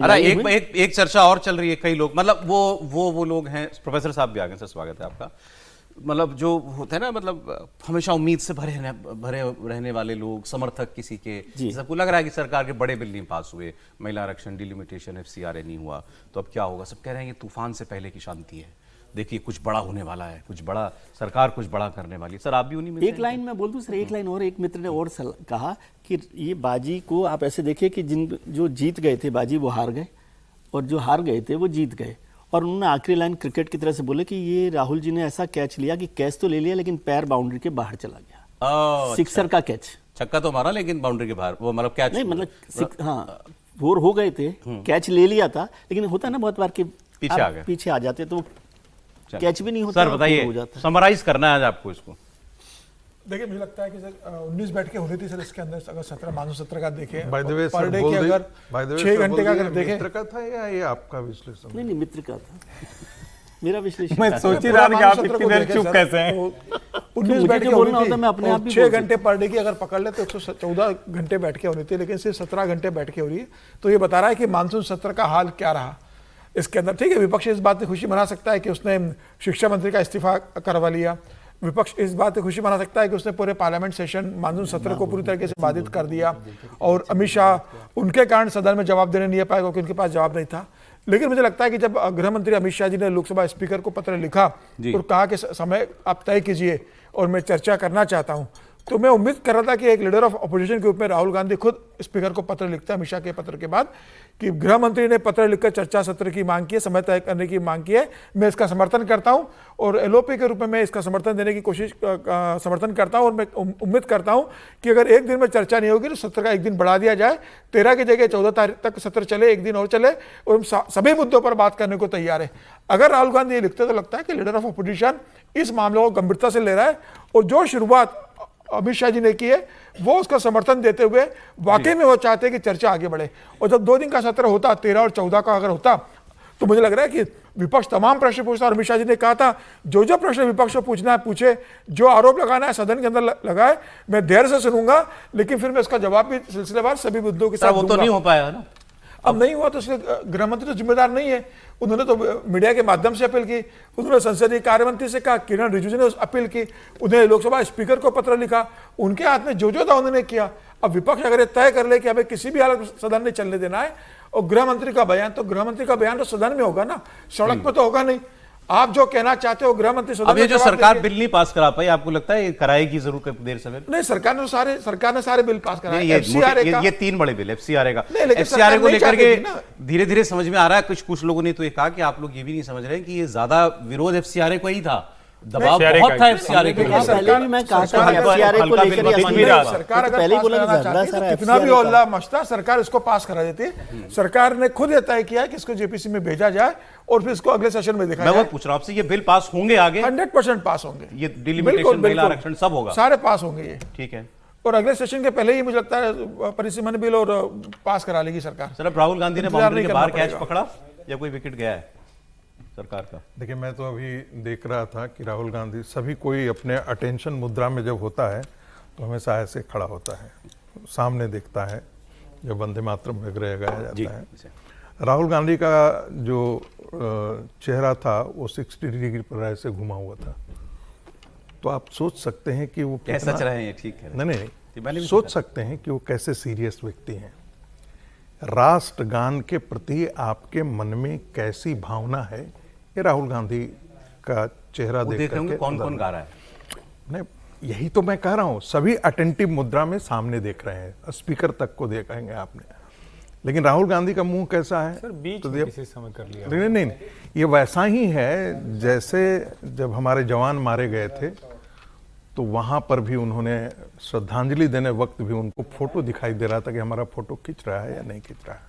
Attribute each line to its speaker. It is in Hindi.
Speaker 1: अरे एक चर्चा और चल रही है, कई लोग मतलब वो लोग हैं, प्रोफेसर साहब भी आ गए सर, स्वागत है आपका। मतलब जो होते हैं ना, मतलब हमेशा उम्मीद से भरे रहने वाले लोग, समर्थक किसी के, सबको लग रहा है कि सरकार के बड़े बिल नहीं पास हुए, महिला आरक्षण, डिलिमिटेशन, FCRA नहीं हुआ, तो अब क्या होगा। सब कह रहे हैं ये तूफान से पहले की शांति है, देखिए कुछ बड़ा होने वाला है, कुछ बड़ा सरकार कुछ बड़ा करने वाली है। सर आप भी उन्हीं में
Speaker 2: एक लाइन मैं बोल दूं सर, एक लाइन और, एक मित्र ने और कहा कि ये बाजी को आप ऐसे देखिए कि जो जीत गए थे बाजी वो हार गए, और जो हार गए थे वो जीत गए। और उन्होंने आखिरी लाइन क्रिकेट की तरह से बोले कि ये राहुल जी ने ऐसा कैच लिया कि कैच तो ले लिया लेकिन पैर बाउंड्री के बाहर चला गया। सिक्सर का कैच,
Speaker 1: छक्का तो मारा लेकिन बाउंड्री के बाहर, वो मतलब कैच
Speaker 2: नहीं, मतलब हाँ 4 हो गए थे, कैच ले लिया था, लेकिन होता है ना बहुत बार कि पीछे आ जाते तो कैच भी नहीं होता।
Speaker 1: सर बताइए, समराइज करना है आज आपको इसको।
Speaker 3: देखिए मुझे लगता है कि सर 19 बैठकें होनी थी सर इसके अंदर, अगर 17 मानसून सत्र का देखें,
Speaker 4: by the way
Speaker 3: per day की अगर 6 घंटे का अगर देखें।
Speaker 4: मित्र का था या ये आपका विश्लेषण?
Speaker 2: नहीं मित्र का था मेरा विश्लेषण।
Speaker 5: मैं सोच ही रहा था कि आप इतनी देर चुप कैसे हैं।
Speaker 3: 19 बैठकें होनी थी, 6 घंटे पर डे की अगर पकड़ ले तो 114 घंटे बैठकें होनी थी, लेकिन सिर्फ 17 घंटे बैठकें हो रही है। तो ये बता रहा है कि मानसून सत्र का हाल क्या रहा इसके अंदर। ठीक है, विपक्ष इस बात से खुशी मना सकता है कि उसने शिक्षा मंत्री का इस्तीफा करवा लिया, विपक्ष इस बात से खुशी मना सकता है कि उसने पूरे पार्लियामेंट सेशन मानसून सत्र को पूरी तरीके से बाधित कर दिया, और अमित शाह उनके कारण सदन में जवाब देने नहीं पाए क्योंकि उनके पास जवाब नहीं था। लेकिन मुझे लगता है कि जब गृह मंत्री अमित शाह जी ने लोकसभा स्पीकर को पत्र लिखा और कहा कि समय आप तय कीजिए और मैं चर्चा करना चाहता हूं, तो मैं उम्मीद कर रहा था कि एक लीडर ऑफ अपोजिशन के रूप में राहुल गांधी खुद स्पीकर को पत्र लिखता है अमित शाह के पत्र के बाद कि गृह मंत्री ने पत्र लिखकर चर्चा सत्र की मांग की है, समय तय करने की मांग की है, मैं इसका समर्थन करता हूं, और LOP के रूप में मैं इसका समर्थन देने की समर्थन करता हूं, और मैं उम्मीद करता हूं कि अगर एक दिन में चर्चा नहीं होगी तो सत्र का एक दिन बढ़ा दिया जाए, 13 की जगह 14 तारीख तक सत्र चले, एक दिन और चले, और हम सभी मुद्दों पर बात करने को तैयार है। अगर राहुल गांधी ये लिखते तो लगता है कि लीडर ऑफ अपोजिशन इस मामले को गंभीरता से ले रहा है, और जो शुरुआत अमित शाह जी ने की है वो उसका समर्थन देते हुए वाकई में वो चाहते हैं कि चर्चा आगे बढ़े। और जब 2 दिन का सत्र होता, 13 और 14 का अगर होता, तो मुझे लग रहा है कि विपक्ष तमाम प्रश्न पूछता, और अमित शाह जी ने कहा था जो प्रश्न विपक्ष को पूछना है पूछे, जो आरोप लगाना है सदन के अंदर लगाए, मैं धैर्य से सुनूंगा, लेकिन फिर मैं इसका जवाब भी सिलसिलेवार सभी मुद्दों के साथ
Speaker 1: वो तो नहीं हो पाया ना।
Speaker 3: अब नहीं हुआ तो इसलिए गृह मंत्री तो जिम्मेदार नहीं है, उन्होंने तो मीडिया के माध्यम से अपील की, उन्होंने संसदीय कार्य मंत्री से कहा, किरण रिजिजू ने अपील की, उन्हें लोकसभा स्पीकर को पत्र लिखा, उनके हाथ में जो था उन्होंने किया। अब विपक्ष अगर तय कर ले कि हमें किसी भी हालत में सदन में चलने देना है, और गृह मंत्री का बयान, तो गृह मंत्री का बयान तो सदन में होगा ना, सड़क पर तो होगा नहीं। आप जो कहना चाहते हो गृह मंत्री
Speaker 1: अब ये जो सरकार बिल नहीं पास करा पाई, आपको लगता है ये कराएगी जरूर देर सवेर?
Speaker 3: नहीं, सरकार ने सारे बिल पास कराए।
Speaker 1: ये 3 बड़े बिल FCRA का, FCRA को लेकर के धीरे धीरे समझ में आ रहा है। कुछ लोगों ने तो ये कहा कि आप लोग ये भी नहीं समझ रहे कि ये ज्यादा विरोध FCRA को ही था, दबाव बहुत था FCRA के लिए।
Speaker 2: पहले भी मैं कहा था FCRA को लेकर
Speaker 3: सरकार अगर पास कराना चाहती है तो कितना भी हल्ला मचता, सरकार इसको पास करा देती है। सरकार ने खुद ये तय किया है कि इसको JPC में भेजा जाए और फिर इसको अगले सेशन में देखा जाए।
Speaker 1: मैं वो पूछ रहा हूं आपसे, ये बिल पास होंगे आगे?
Speaker 3: 100% पास होंगे,
Speaker 1: ये डिलिमिटेशन, महिला आरक्षण सब होगा,
Speaker 3: सारे पास होंगे ये।
Speaker 1: ठीक है,
Speaker 3: और अगले सेशन के पहले ही मुझे लगता है परिसीमन बिल और पास करा लेगी सरकार।
Speaker 1: सर अब राहुल गांधी ने बाउंड्री के बाहर कैच पकड़ा या कोई विकेट गया है सरकार का?
Speaker 4: देखिए, मैं तो अभी देख रहा था कि राहुल गांधी, सभी कोई अपने अटेंशन मुद्रा में जब होता है तो हमेशा ऐसे खड़ा होता है, सामने देखता है, जब वंदे मातरम वगैरह गाया जाता है। राहुल गांधी का जो चेहरा था वो 60 डिग्री पर ऐसे घुमा हुआ था, तो आप सोच सकते हैं कि वो
Speaker 1: कैसा चल रहे हैं। ठीक है,
Speaker 4: नहीं, सोच सकते हैं कि वो कैसे सीरियस व्यक्ति हैं। राष्ट्रगान के प्रति आपके मन में कैसी भावना है, ये राहुल गांधी का चेहरा देख करके
Speaker 1: कौन गा रहा है?
Speaker 4: नहीं, यही तो मैं कह रहा हूं, सभी अटेंटिव मुद्रा में सामने देख रहे हैं, स्पीकर तक को देखेंगे आपने, लेकिन राहुल गांधी का मुंह कैसा है?
Speaker 5: सर बीच में किसी समय कर लिया।
Speaker 4: नहीं, ये वैसा ही है जैसे जब हमारे जवान मारे गए थे तो वहां पर भी उन्होंने श्रद्धांजलि देने वक्त भी उनको फोटो दिखाई दे रहा था कि हमारा फोटो खींच रहा है या नहीं खींच रहा है।